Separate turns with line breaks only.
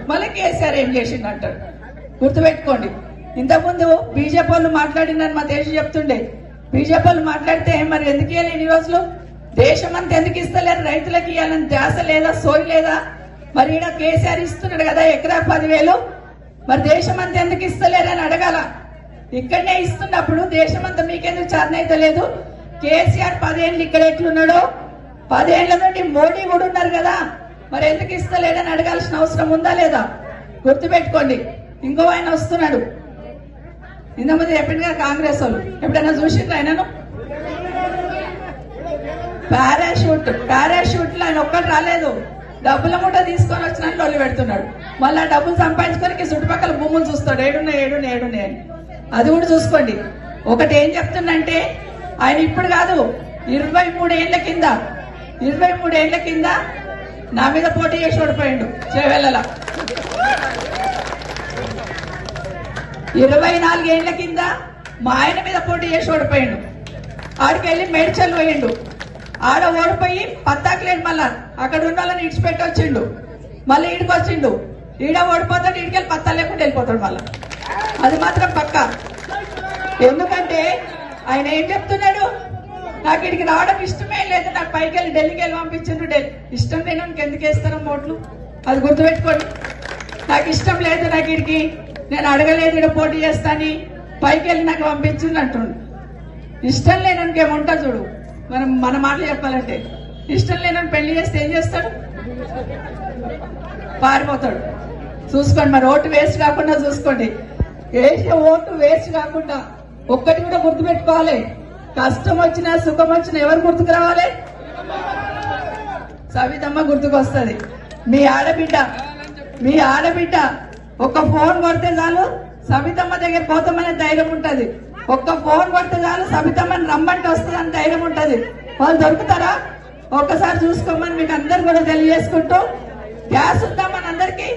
మళ్ళీ కేసీఆర్ ఏం చేసిండు అంటాడు. గుర్తుపెట్టుకోండి. ఇంతకుముందు బీజేపీ వాళ్ళు మాట్లాడిందని మా దేశం చెప్తుండే. బీజేపీ వాళ్ళు మాట్లాడితే మరి ఎందుకు ఇవ్వాలి ఇన్ని రోజులు? దేశం అంతా ఎందుకు ఇస్తలేరు? రైతులకు ఇవ్వాలని ధ్యాస లేదా, సోయి లేదా? మరి ఈడ కేసీఆర్ ఇస్తున్నాడు కదా ఎకరా 10,000, మరి దేశం అంతా ఎందుకు ఇస్తలేరని అడగాల. ఇక్కడనే ఇస్తున్నప్పుడు దేశం అంతా మీకెందుకు చాదనైతే లేదు? కేసీఆర్ 10 ఏళ్ళు ఇక్కడ ఎట్లున్నాడో 10 ఏళ్ల నుండి మోడీ కూడా ఉన్నారు కదా, మరి ఎందుకు ఇస్తలేడని అడగాల్సిన అవసరం ఉందా లేదా? గుర్తుపెట్టుకోండి. ఇంకో ఆయన వస్తున్నాడు. ఇంతకుముందు చెప్పిందిగా కాంగ్రెస్ వాళ్ళు, ఎప్పుడైనా చూసిండ్రు ఆయనను? పారాషూట్ లో ఆయన ఒక్కటి రాలేదు, డబ్బుల మూట తీసుకొని వచ్చినట్టు వాళ్ళు పెడుతున్నాడు. మళ్ళీ డబ్బులు సంపాదించుకొని చుట్టుపక్కల భూములు చూస్తాడు, ఏడున్నాయి అని. అది కూడా చూసుకోండి. ఒకటి ఏం చెప్తుందంటే, ఆయన ఇప్పుడు కాదు 23 ఏళ్ల కింద నా మీద పోటీ చేసి ఓడిపోయిండు చేవెళ్ళలా. 24 ఏళ్ల కింద మా ఆయన మీద పోటీ చేసి ఓడిపోయిండు. ఆడికి వెళ్ళి మేడ్చల్ పోయిండు. ఆడ ఓడిపోయి పత్తాకులేడు. మళ్ళా అక్కడ ఉన్న వాళ్ళని ఇడిచిపెట్టి వచ్చిండు. మళ్ళీ ఈడికి వచ్చిండు. ఈడ ఓడిపోతాడు, ఈడికెళ్ళి పత్తా లేకుండా వెళ్ళిపోతాడు మళ్ళా. అది మాత్రం పక్కా. ఎందుకంటే ఆయన ఏం చెప్తున్నాడు, నాకు ఇక్కడికి రావడం ఇష్టమే లేదు, నాకు పైకి వెళ్ళి ఢిల్లీకి వెళ్ళి పంపించిండు. ఇష్టం లేని ఎందుకు వేస్తాను ఓట్లు? అది గుర్తుపెట్టుకోండి. నాకు ఇష్టం లేదు, నాకు ఇక్కడికి నేను అడగలేదు, ఇక్కడ పోటీ చేస్తాని పైకి వెళ్ళి నాకు పంపించింది అంటుండు. ఇష్టం లేనోనికి ఏముంటా చూడు. మన మాటలు చెప్పాలంటే, ఇష్టం లేనని పెళ్లి చేస్తే ఏం చేస్తాడు? పారిపోతాడు. చూసుకోండి. మరి ఓటు వేస్ట్ కాకుండా చూసుకోండి. వేసే ఓటు వేస్ట్ కాకుండా ఒక్కటి కూడా గుర్తుపెట్టుకోవాలి. కష్టం వచ్చినా సుఖం వచ్చినా ఎవరు గుర్తుకు రావాలి? సవితమ్మ గుర్తుకొస్తుంది. మీ ఆడబిడ్డ ఒక్క ఫోన్ కొడితే చాలు సవితమ్మ దగ్గర పోతామనే ధైర్యం ఉంటది. ఒక్క ఫోన్ కొడితే చాలు సవితమ్మని రమ్మంటే వస్తుందని ధైర్యం ఉంటది. వాళ్ళు దొరుకుతారా? ఒక్కసారి చూసుకోమని మీకు అందరు కూడా తెలియజేసుకుంటూ, గ్యాస్ ఉందా మనందరికీ?